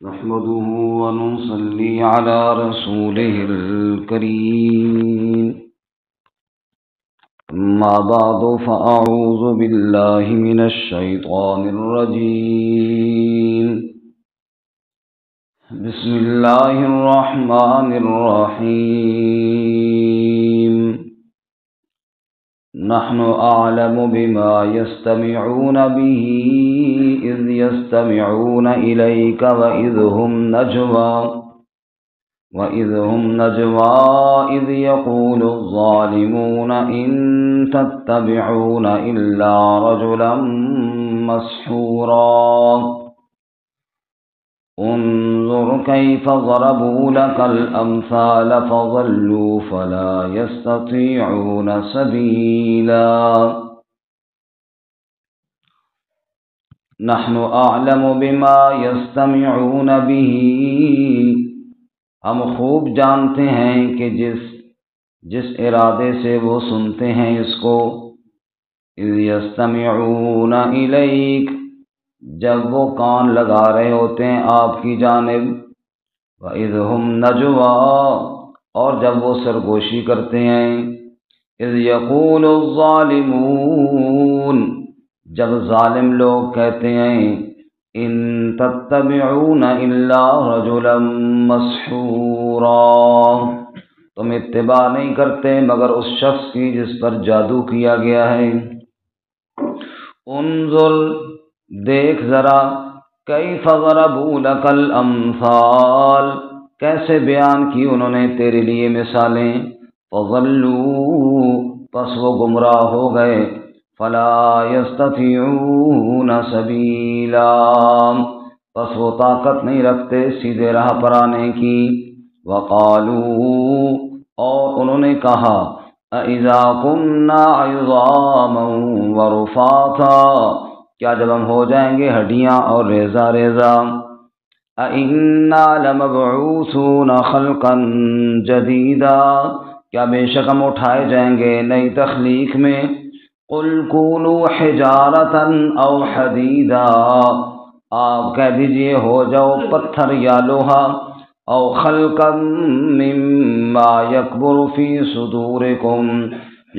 نحمده ونصلي على رسوله الكريم. أما بعد فأعوذ بالله من الشيطان الرجيم. بسم الله الرحمن الرحيم. نحن أعلم بما يستمعون به إذ يستمعون إليك وإذ هم نجوى إذ يقول الظالمون إن تتبعون إلا رجلا مسحورا. انظر كيف ضربوا لك الأمثال فضلوا فلا يستطيعون سبيلا. نحن أعلم بما يستمعون به، ہم خوب جانتے ہیں کہ جس ارادے سے وہ سنتے ہیں اس کو. اذ یستمعون الیک، جب وہ کان لگا رہے ہوتے ہیں آپ کی جانب. وَإِذْ هُمْ نَجْوَىٰ، اور جب وہ سرگوشی کرتے ہیں. اذ یقول الظالمون، جب ظالم لوگ کہتے ہیں ان تتبعون الا رجلا مسحورا، تم اتباع نہیں کرتے مگر اس شخص کی جس پر جادو کیا گیا ہے. انظر، دیکھ ذرا، کیف ضربوا لک الامثال، کیسے بیان کی انہوں نے تیرے لیے مثالیں. فضلوا، پس وہ گمراہ ہو گئے. فلا یستطیعون سبیلا، پس وہ طاقت نہیں رکھتے سیدھے راہ پر آنے کی. وقالوا، اور انہوں نے کہا اذا كنا عظاما ورفاتا، کیا جب ہم ہو جائیں گے ہڈیاں اور ریزہ ریزہ. اِنَّا لَمَبْعُوثُونَ خَلْقًا جَدِيدًا، کیا بے شک ہم اٹھائے جائیں گے نئی تخلیق میں. قُلْ كُونُوا حِجَارَةً أَوْ حَدِيدًا، آپ کہہ دیجئے ہو جاؤ پتھر یا لوہا. أَوْ خَلْقًا مِّمَّا يَكْبُرُ فِي صُدُورِكُمْ،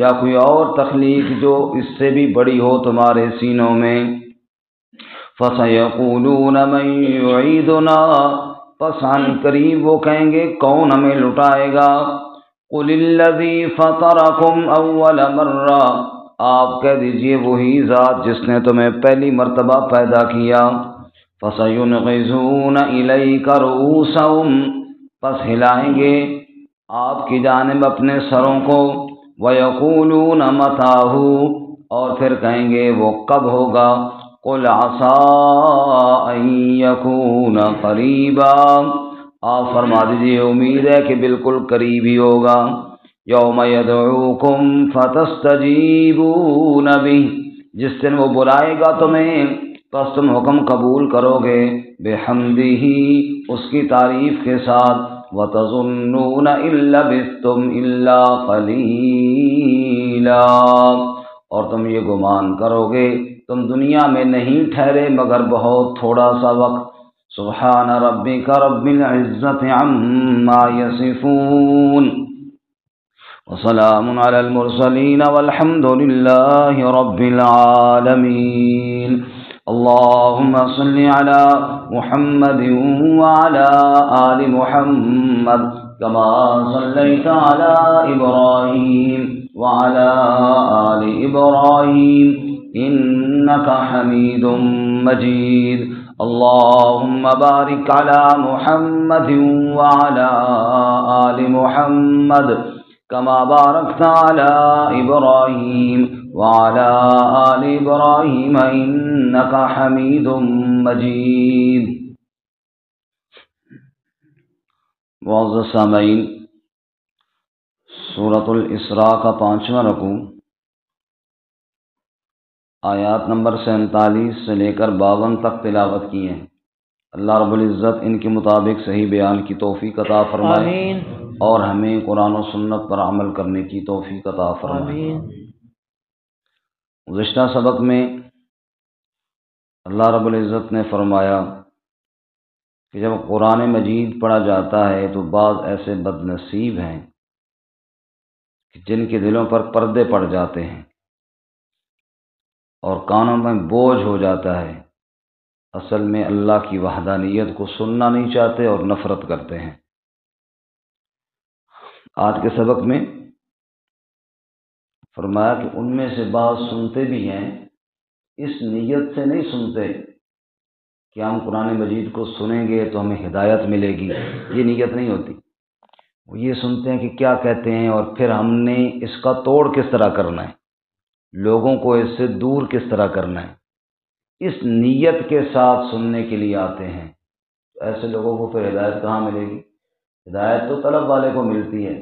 یا کوئی اور تخلیق جو اس سے بھی بڑی ہو تمہارے سینوں میں. فَسَيَقُولُونَ مَن يُعِيدُنَا، پس عن قریب وہ کہیں گے کون ہمیں لٹائے گا. قُلِ الَّذِي فَطَرَكُمْ أَوَّلَ مَرَّةٍ، آپ کہہ دیجئے وہی ذات جس نے تمہیں پہلی مرتبہ پیدا کیا. فَسَيُنْغِضُونَ إِلَيْكَ رُءُوسَهُمْ، پس ہلائیں گے آپ کی جانب اپنے سروں کو. وَيَقُولُونَ مَتَىٰ هُوَ، اور پھر کہیں گے وہ کب ہوگا. قُلْ عَسَىٰ أَن يَكُونَ قَرِيبًا، آپ فرما دیجئے امید ہے کہ بالکل قریب ہی ہوگا. یوم یدعوکم فتستجیبون بہ، جس دن وہ بلائے گا تمہیں پس تم حکم قبول کرو گے. بحمدہ، اس کی تعریف کے ساتھ. وتظنون ان لبثتم الا قلیلا، اور تم یہ گمان کرو گے تم دنیا میں نہیں ٹھہرے مگر بہت تھوڑا سا وقت. سبحان ربک رب العزت عما یصفون، وسلام علی المرسلین والحمد للہ رب العالمین. اللهم صل على محمد وعلى آل محمد كما صليت على إبراهيم وعلى آل إبراهيم إنك حميد مجيد. اللهم بارك على محمد وعلى آل محمد كما باركت على إبراهيم وعلى آل إبراهيم إنك حميد مجيد. معزز سامعین، سورۃ الاسراء کا 5واں رکوع آیات نمبر 47 سے لے کر 52 تک تلاوت کی ہیں. اللہ رب العزت ان کے مطابق صحیح بیان کی توفیق عطا فرمائے. آمین. اور ہمیں قرآن و سنت پر عمل کرنے کی توفیق عطا فرمائے. آمین. گزشتہ سبق میں اللہ رب العزت نے فرمایا کہ جب قرآن مجید پڑھا جاتا ہے تو بعض ایسے بد نصیب ہیں کہ جن کے دلوں پر پردے پڑ جاتے ہیں اور کانوں میں بوجھ ہو جاتا ہے، اصل میں اللہ کی وحدانیت کو سننا نہیں چاہتے اور نفرت کرتے ہیں۔ آج کے سبق میں فرمایا کہ ان میں سے بعض سنتے بھی ہیں، اس نیت سے نہیں سنتے کہ ہم قرآن مجید کو سنیں گے تو ہمیں ہدایت ملے گی، یہ نیت نہیں ہوتی۔ وہ یہ سنتے ہیں کہ کیا کہتے ہیں اور پھر ہم نے اس کا توڑ کس طرح کرنا ہے، لوگوں کو اس سے دور کس طرح کرنا ہے، اس نیت کے ساتھ سننے کے لیے آتے ہیں۔ تو ایسے لوگوں کو پھر ہدایت کہاں ملے گی؟ ہدایت تو طلب والے کو ملتی ہے،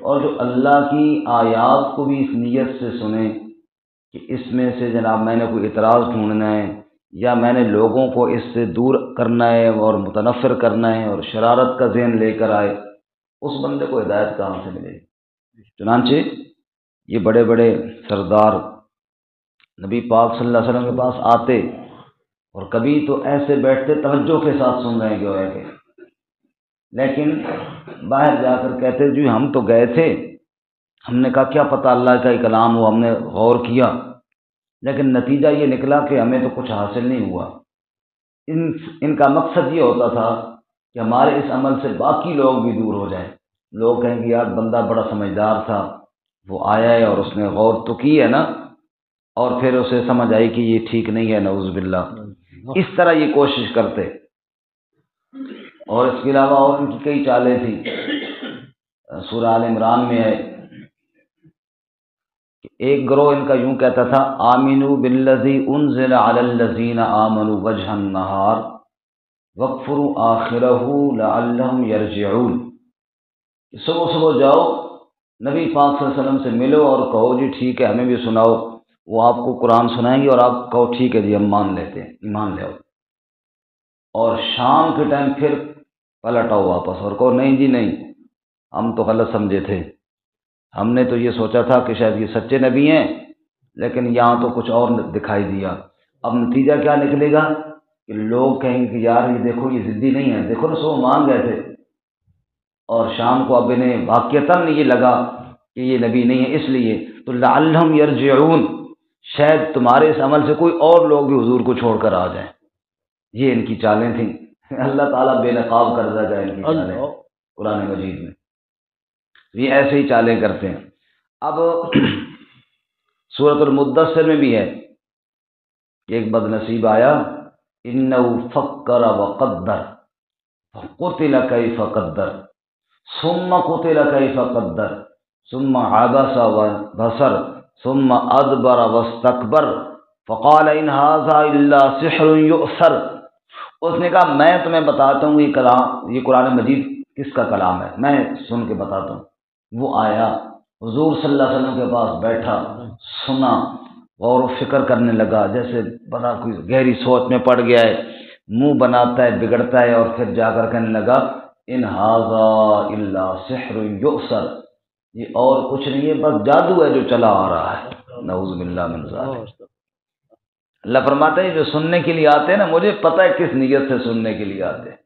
اور جو اللہ کی آیات کو بھی اس نیت سے سنیں کہ اس میں سے جناب میں نے کوئی اعتراض ڈھونڈنا ہے یا میں نے لوگوں کو اس سے دور کرنا ہے اور متنفر کرنا ہے اور شرارت کا ذہن لے کر آئے، اس بندے کو ہدایت کہاں سے ملے گی؟ چنانچہ یہ بڑے بڑے سردار نبی پاک صلی اللہ علیہ وسلم کے پاس آتے اور کبھی تو ایسے بیٹھتے توجہ کے ساتھ سن رہے ہیں کہ لیکن باہر جا کر کہتے جی ہم تو گئے تھے، ہم نے کہا کیا پتہ اللہ کا ہی کلام ہو، ہم نے غور کیا لیکن نتیجہ یہ نکلا کہ ہمیں تو کچھ حاصل نہیں ہوا۔ ان کا مقصد یہ ہوتا تھا کہ ہمارے اس عمل سے باقی لوگ بھی دور ہو جائیں، لوگ کہیں گے یار بندہ بڑا سمجھدار تھا، وہ آیا ہے اور اس نے غور تو کی ہے نا، اور پھر اسے سمجھ آئی کہ یہ ٹھیک نہیں ہے، نعوذ باللہ۔ اس طرح یہ کوشش کرتے، اور اس کے علاوہ اور ان کی کئی چالیں تھیں۔ سورہ آل عمران میں ہے کہ ایک گروہ ان کا یوں کہتا تھا آمنوا بالذی انزل علی الذین آمنوا وجہ النہار واکفروا آخرہ لعلہم یرجعون۔ صبح صبح جاؤ نبی پاک صلی اللہ علیہ وسلم سے ملو اور کہو جی ٹھیک ہے ہمیں بھی سناؤ، وہ آپ کو قرآن سنائیں گے اور آپ کہو ٹھیک ہے جی ہم مان لیتے ہیں، ایمان لے آؤ، اور شام کے ٹائم پھر پلٹ آؤ واپس اور کہو نہیں جی نہیں ہم تو غلط سمجھے تھے، ہم نے تو یہ سوچا تھا کہ شاید یہ سچے نبی ہیں لیکن یہاں تو کچھ اور دکھائی دیا۔ اب نتیجہ کیا نکلے گا کہ لوگ کہیں گے کہ یار یہ دیکھو یہ ضدی نہیں ہے، دیکھو نا سو مان گئے تھے اور شام کو اب انہیں واقعتاً یہ لگا کہ یہ نبی نہیں ہے، اس لیے تو لعلہم یرجعون، شاید تمہارے اس عمل سے کوئی اور لوگ بھی حضور کو چھوڑ کر آ جائیں۔ یہ ان کی چالیں تھیں۔ اللہ تعالیٰ بے نقاب کر دے گا ان کی چالیں قرآن مجید میں، یہ ایسے ہی چالیں کرتے ہیں۔ اب سورۃ المدثر میں بھی ہے کہ ایک بد نصیب آیا انہ فکر وقدر فقتل کیف قدر ثم قتل کیف قدر ثم عبس وبصر ثم ادبر واستکبر فقال ان ھذا الا سحر یؤثر۔ اس نے کہا میں تمہیں بتاتا ہوں یہ کلام، یہ قرآن مجید کس کا کلام ہے، میں سن کے بتاتا ہوں۔ وہ آیا حضور صلی اللہ علیہ وسلم کے پاس بیٹھا، سنا، غور و فکر کرنے لگا، جیسے بڑا کوئی گہری سوچ میں پڑ گیا ہے، منہ بناتا ہے بگڑتا ہے، اور پھر جا کر کہنے لگا ان ھذا الا سحر یؤثر، یہ اور کچھ نہیں ہے بس جادو ہے جو چلا آ رہا ہے، نعوذ باللہ من ذالک۔ اللہ فرماتا ہے جو سننے کے لیے آتے ہیں نا، مجھے پتہ ہے کس نیت سے سننے کے لیے آتے ہیں،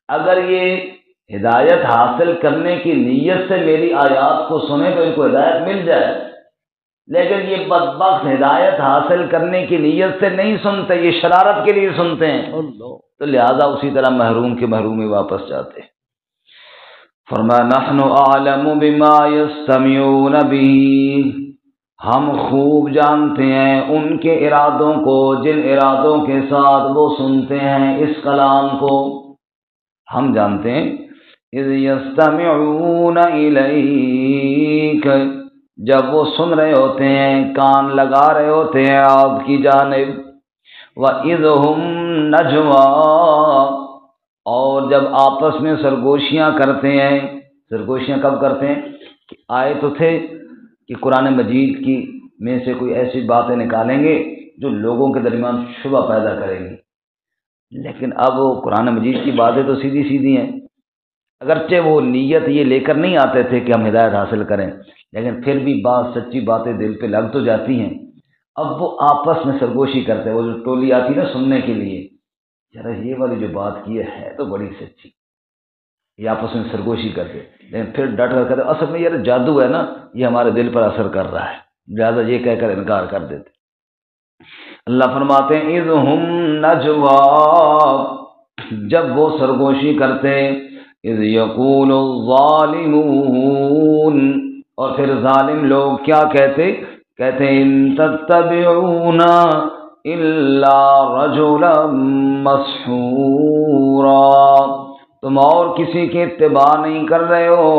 اگر یہ ہدایت حاصل کرنے کی نیت سے میری آیات کو سنیں تو ان کو ہدایت مل جائے، لیکن یہ بدبخت ہدایت حاصل کرنے کی نیت سے نہیں سنتے، یہ شرارت کے لیے سنتے ہیں، تو لہذا اسی طرح محروم کے محرومی واپس جاتے ہیں۔ فرمایا نحن اعلم بما یستمعون به، ہم خوب جانتے ہیں ان کے ارادوں کو جن ارادوں کے ساتھ وہ سنتے ہیں اس کلام کو، ہم جانتے ہیں اذ یستمعون الیک، جب وہ سن رہے ہوتے ہیں، کان لگا رہے ہوتے ہیں آپ کی جانب، وَإِذْ هُمْ نَجْوَىٰ، اور جب آپس میں سرگوشیاں کرتے ہیں، سرگوشیاں کب کرتے ہیں کہ آئے تو تھے کہ قرآن مجید کی میں سے کوئی ایسی باتیں نکالیں گے جو لوگوں کے درمیان شبہ پیدا کریں گی، لیکن اب وہ قرآن مجید کی باتیں تو سیدھی سیدھی ہیں، اگرچہ وہ نیت یہ لے کر نہیں آتے تھے کہ ہم ہدایت حاصل کریں، لیکن پھر بھی بعض سچی باتیں دل پہ لگ تو جاتی ہیں۔ اب وہ آپس میں سرگوشی کرتے ہیں، وہ جو ٹولی آتی نا سننے کے لیے، یار یہ والی جو بات کی ہے تو بڑی سچی، یہ آپس میں سرگوشی کرتے، لیکن پھر ڈٹ کر کہتے اصل میں یہ جادو ہے نا، یہ ہمارے دل پر اثر کر رہا ہے، لہٰذا یہ کہہ کر انکار کر دیتے۔ اللہ فرماتے ہیں اذ ہم نجوا، جب وہ سرگوشی کرتے، اذ یقول الظالمون، اور پھر ظالم لوگ کیا کہتے ان تتبعون الا رجلا مسحورا، تم اور کسی کی اتباع نہیں کر رہے ہو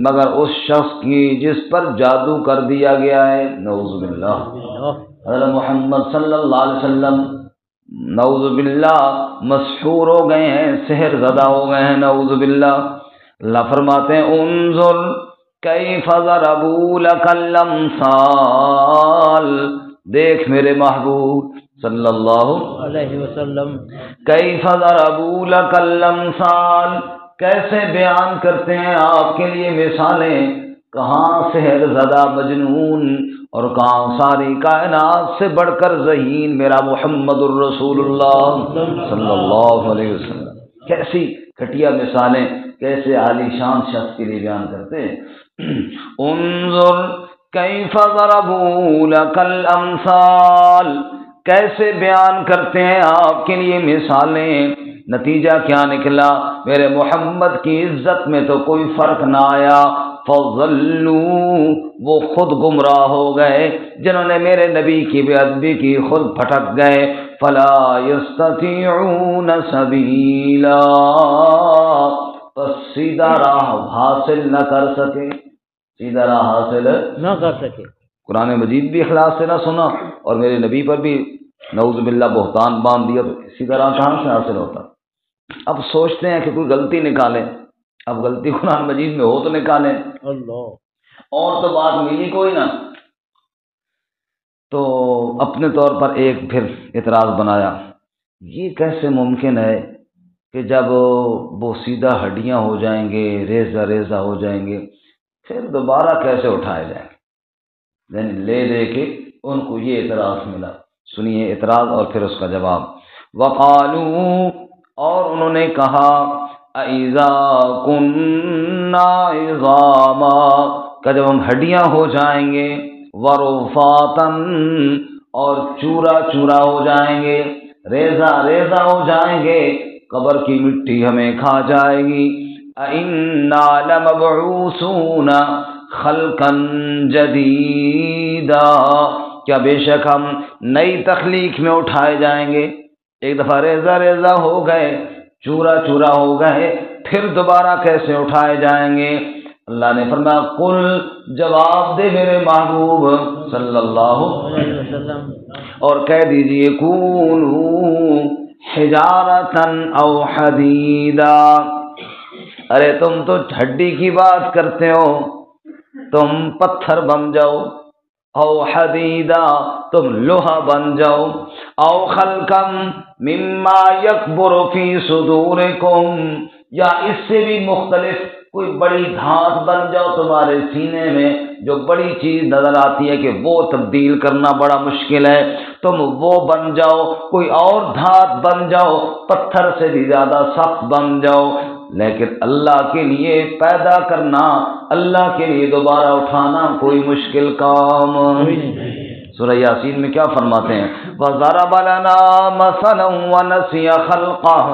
مگر اس شخص کی جس پر جادو کر دیا گیا ہے۔ نعوذ باللہ، حضرت محمد صلی اللہ علیہ وسلم نعوذ باللہ مسحور ہو گئے ہیں، سحر زدہ ہو گئے ہیں، نعوذ باللہ۔ اللہ فرماتے ہیں انظر کیف ضربوا لک الامثال، دیکھ میرے محبوب صلی اللہ علیہ وسلم کیف ضربوا لک الامثال، کیسے بیان کرتے ہیں آپ کے لیے مثالیں، کہاں سحر زدہ مجنون اور کہاں ساری کائنات سے بڑھ کر ذہین میرا محمد الرسول اللہ صلی اللہ علیہ وسلم، کیسی گھٹیا مثالیں کیسے عالی شان شخص کے لیے بیان کرتے ہیں۔ انظر کیف ضربوا لک الامثال، کیسے بیان کرتے ہیں آپ کے لیے مثالیں، نتیجہ کیا نکلا، میرے محمد کی عزت میں تو کوئی فرق نہ آیا، فضلوا، وہ خود گمراہ ہو گئے، جنہوں نے میرے نبی کی بے ادبی کی خود بھٹک گئے، فلا یستطیعون سبیلا، پس سیدھا راہ حاصل نہ کر سکے، سیدھا راہ حاصل نہ کر سکے۔ قرآن مجید بھی اخلاص سے نہ سنا اور میرے نبی پر بھی نعوذ باللہ بہتان باندھ دیا، تو سیدھا راہ کہاں سے حاصل ہوتا؟ اب سوچتے ہیں کہ کوئی غلطی نکالیں، اب غلطی قرآن مجید میں ہو تو نکالیں، اللہ، اور تو بات ملی کوئی نہ، تو اپنے طور پر ایک پھر اعتراض بنایا، یہ کیسے ممکن ہے کہ جب وہ سیدھا ہڈیاں ہو جائیں گے، ریزہ ریزہ ہو جائیں گے، پھر دوبارہ کیسے اٹھائے جائیں گے؟ یعنی لے کے ان کو یہ اعتراض ملا۔ سنیے اعتراض اور پھر اس کا جواب۔ وقالوا، اور انہوں نے کہا، اذا كنا عظاما، کہ جب ہم ہڈیاں ہو جائیں گے، ورفاتا، اور چورا چورا ہو جائیں گے، ریزہ ریزہ ہو جائیں گے، قبر کی مٹی ہمیں کھا جائے گی، اِنَّا لَمَبْعُوثُونَ خَلْقًا جَدِيدًا، کیا بے شک ہم نئی تخلیق میں اٹھائے جائیں گے، ایک دفعہ ریزہ ریزہ ہو گئے، چورا چورا ہو گئے، پھر دوبارہ کیسے اٹھائے جائیں گے؟ اللہ نے فرمایا قل، جواب دے میرے محبوب صلی اللہ علیہ وسلم، اور کہہ دیجئے کونوا حجارتن او حدیدا، ارے تم تو ہڈی کی بات کرتے ہو، تم پتھر بن جاؤ، او حدیدا، تم لوہا بن جاؤ، او خلقم مما یکبر فی صدورکم، یا اس سے بھی مختلف کوئی بڑی دھات بن جاؤ تمہارے سینے میں، جو بڑی چیز نظر آتی ہے کہ وہ تبدیل کرنا بڑا مشکل ہے، تم وہ بن جاؤ، کوئی اور دھات بن جاؤ، پتھر سے بھی زیادہ سخت بن جاؤ، لیکن اللہ کے لیے پیدا کرنا، اللہ کے لیے دوبارہ اٹھانا کوئی مشکل کام نہیں۔ سورہ یاسین میں کیا فرماتے ہیں؟ وَضَرَبَ لَنَا مَثَلًا وَنَسِيَ خَلْقَهُ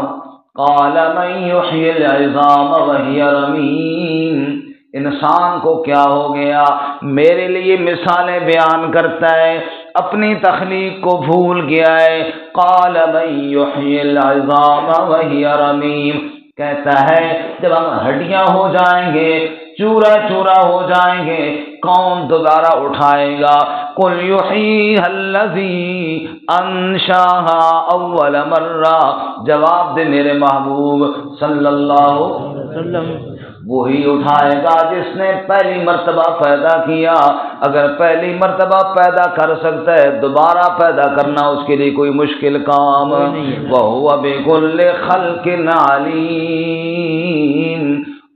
قَالَ مَن يُحْيِي الْعِظَامَ وَهِيَ رَمِيمٌ، انسان کو کیا ہو گیا، میرے لیے مثالیں بیان کرتا ہے، اپنی تخلیق کو بھول گیا ہے، قَالَ مَن يُحْيِي الْعِظَامَ وَهِيَ رَمِيمٌ، کہتا ہے جب ہم ہڈیاں ہو جائیں گے، چورا چورا ہو جائیں گے، کون دوبارہ اٹھائے گا؟ قل یحییھا الذی انشاھا اول مرہ، جواب دے میرے محبوب صلی اللہ علیہ وسلم، وہی اٹھائے گا جس نے پہلی مرتبہ پیدا کیا، اگر پہلی مرتبہ پیدا کر سکتا ہے دوبارہ پیدا کرنا اس کے لیے کوئی مشکل کام نہیں۔ وَهُوَ بِكُلِّ خَلْقٍ عَلِيمٌ،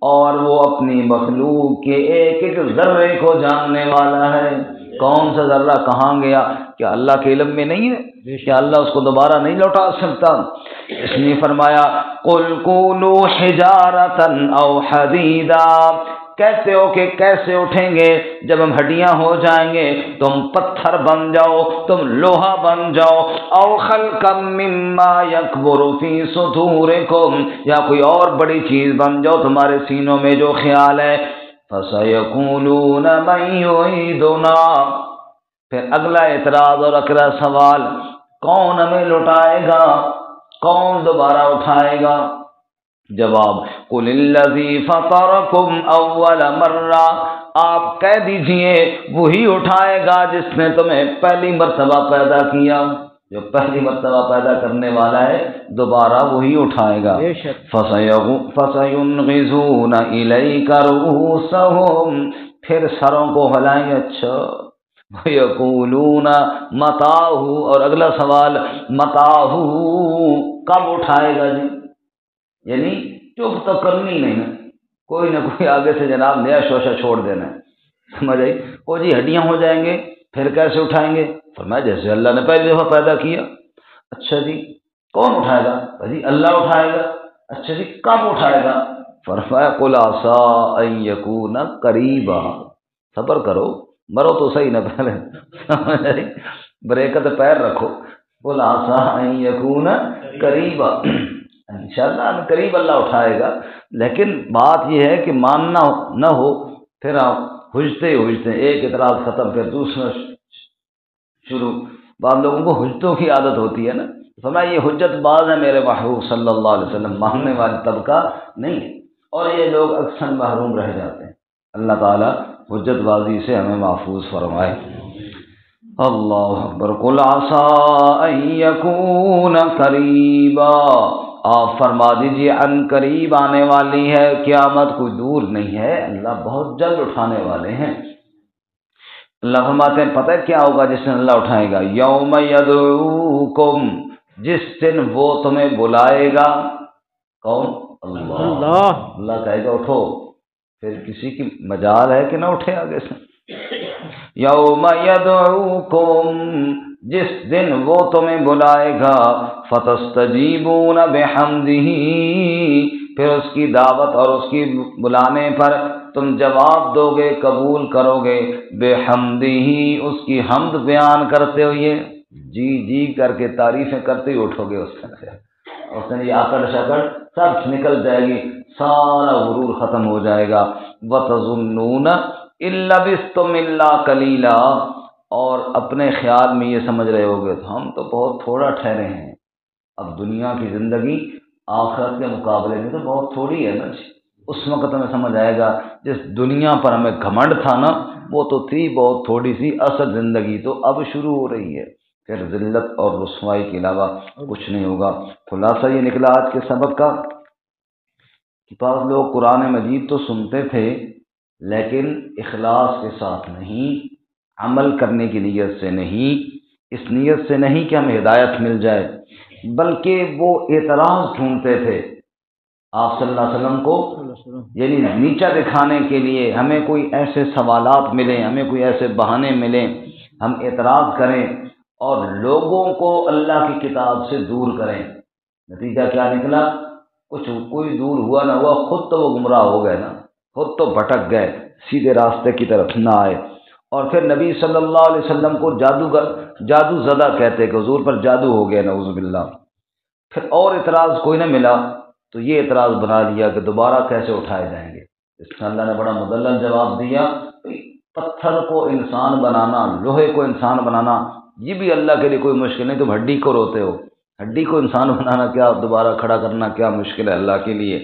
اور وہ اپنی مخلوق کے ایک ایک ذرے کو جاننے والا ہے۔ کون سا ذرہ کہاں گیا؟ کیا اللہ کے علم میں نہیں ہے؟ کیا اللہ اس کو دوبارہ نہیں لوٹا سکتا؟ اس نے فرمایا قل کونوا حجارۃ او حدیدا، کہتے ہو کہ کیسے اٹھیں گے جب ہم ہڈیاں ہو جائیں گے، تم پتھر بن جاؤ، تم لوہا بن جاؤ، او خلقا مما یکبر فی صدورکم، یا کوئی اور بڑی چیز بن جاؤ تمہارے سینوں میں جو خیال ہے، فَسَيَقُولُونَ مَن يُعِيدُنَا، پھر اگلا اعتراض اور اگلا سوال، کون ہمیں لوٹائے گا، کون دوبارہ اٹھائے گا؟ جواب قُلِ الَّذِي فَطَرَكُمْ أَوَّلَ مَرَّةٍ، آپ کہہ دیجئے وہی اٹھائے گا جس نے تمہیں پہلی مرتبہ پیدا کیا، جو پہلی مرتبہ پیدا کرنے والا ہے دوبارہ وہی اٹھائے گا۔ فَسَيُنْغِضُونَ إِلَيْكَ رُءُوسَهُمْ، پھر سروں کو ہلائیں گے، اچھا، وَيَقُولُونَ مَتَىٰ، اور اگلا سوال مَتَىٰ، کب اٹھائے گا جی؟ یعنی چپ تو کرنی نہیں نا، کوئی نہ کوئی آگے سے جناب نیا شوشہ چھوڑ دینا ہے، سمجھ آئی؟ وہ جی ہڈیاں ہو جائیں گے پھر کیسے اٹھائیں گے؟ فرمایا جیسے اللہ نے پہلی دفعہ پیدا کیا۔ اچھا جی کون اٹھائے گا؟ جی اللہ اٹھائے گا۔ اچھا جی کب اٹھائے گا؟ فرمایا قل عسیٰ ان یکون قریبا، صبر کرو، مرو تو صحیح نہ پہلے، سمجھ آئی؟ بریکت پیر رکھو، قل عسیٰ ان یکون قریبا، انشاءاللہ قریب اللہ اٹھائے گا، لیکن بات یہ ہے کہ ماننا نہ ہو، پھر آپ حجتے ایک اعتراض ختم پھر دوسرا شروع۔ بعض لوگوں کو حجتوں کی عادت ہوتی ہے نا، فرمایا یہ حجت باز ہے میرے محبوب صلی اللہ علیہ وسلم، ماننے والی طبقہ نہیں ہے، اور یہ لوگ اکثر محروم رہ جاتے ہیں۔ اللہ تعالیٰ حجت بازی سے ہمیں محفوظ فرمائے۔ اللہ اکبر۔ قل عسیٰ ان یکون قریبا، آپ فرما دیجیے ان قریب آنے والی ہے قیامت، کوئی دور نہیں ہے، اللہ بہت جلد اٹھانے والے ہیں۔ اللہ فرماتے ہیں پتہ ہے کیا ہوگا جس دن اللہ اٹھائے گا؟ یوم یدعوکم، جس دن وہ تمہیں بلائے گا۔ کون؟ اللہ۔ اللہ کہے گا اٹھو، پھر کسی کی مجال ہے کہ نہ اٹھے آگے سے؟ یوم یدعوکم، جس دن وہ تمہیں بلائے گا، فتستجیبون بحمدہ، پھر اس کی دعوت اور اس کی بلانے پر تم جواب دو گے، قبول کرو گے، بحمدہ، اس کی حمد بیان کرتے ہوئے، جی جی کر کے تعریفیں کرتے ہی اٹھو گے اس سے، اس نے یہ آکڑ شکڑ سب نکل جائے گی، سارا غرور ختم ہو جائے گا۔ وَتَظُنُّونَ إِن لَّبِثْتُمْ إِلَّا قَلِيلًا، اور اپنے خیال میں یہ سمجھ رہے ہوگے ہم تو بہت تھوڑا ٹھہرے ہیں، اب دنیا کی زندگی آخرت کے مقابلے میں تو بہت تھوڑی ہے نا جی۔ اس وقت ہمیں سمجھ آئے گا جس دنیا پر ہمیں گھمنڈ تھا نا، وہ تو تھی بہت تھوڑی سی، اصل زندگی تو اب شروع ہو رہی ہے، پھر ذلت اور رسوائی کے علاوہ کچھ نہیں ہوگا۔ خلاصہ یہ نکلا آج کے سبق کا کہ بعض لوگ قرآن مجید تو سنتے تھے لیکن اخلاص کے ساتھ نہیں، عمل کرنے کی نیت سے نہیں، اس نیت سے نہیں کہ ہمیں ہدایت مل جائے، بلکہ وہ اعتراض ڈھونڈتے تھے آپ صلی اللہ علیہ وسلم کو، یعنی نیچا دکھانے کے لیے، ہمیں کوئی ایسے سوالات ملیں، ہمیں کوئی ایسے بہانے ملیں، ہم اعتراض کریں اور لوگوں کو اللہ کی کتاب سے دور کریں۔ نتیجہ کیا نکلا؟ کوئی دور ہوا نہ ہوا، خود تو وہ گمراہ ہو گئے نا، خود تو بھٹک گئے، سیدھے راستے کی طرف نہ آئے، اور پھر نبی صلی اللہ علیہ وسلم کو جادو زدہ کہتے کہ حضور پر جادو ہو گیا، نعوذ باللہ۔ پھر اور اعتراض کوئی نہ ملا تو یہ اعتراض بنا لیا کہ دوبارہ کیسے اٹھائے جائیں گے۔ اس میں اللہ نے بڑا مدلل جواب دیا، پتھر کو انسان بنانا، لوہے کو انسان بنانا، یہ بھی اللہ کے لیے کوئی مشکل نہیں، تم ہڈی کو روتے ہو، ہڈی کو انسان بنانا کیا، دوبارہ کھڑا کرنا کیا مشکل ہے اللہ کے لیے۔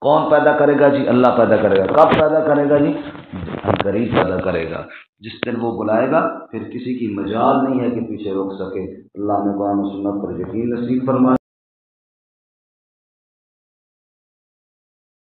کون پیدا کرے گا جی؟ اللہ پیدا کرے گا۔ کب پیدا کرے گا جی؟ قریب پیدا کرے گا، جس دن وہ بلائے گا پھر کسی کی مجال نہیں ہے کہ پیچھے روک سکے۔ اللہ نے قرآن و سنت پر یقین نصیب فرمائے۔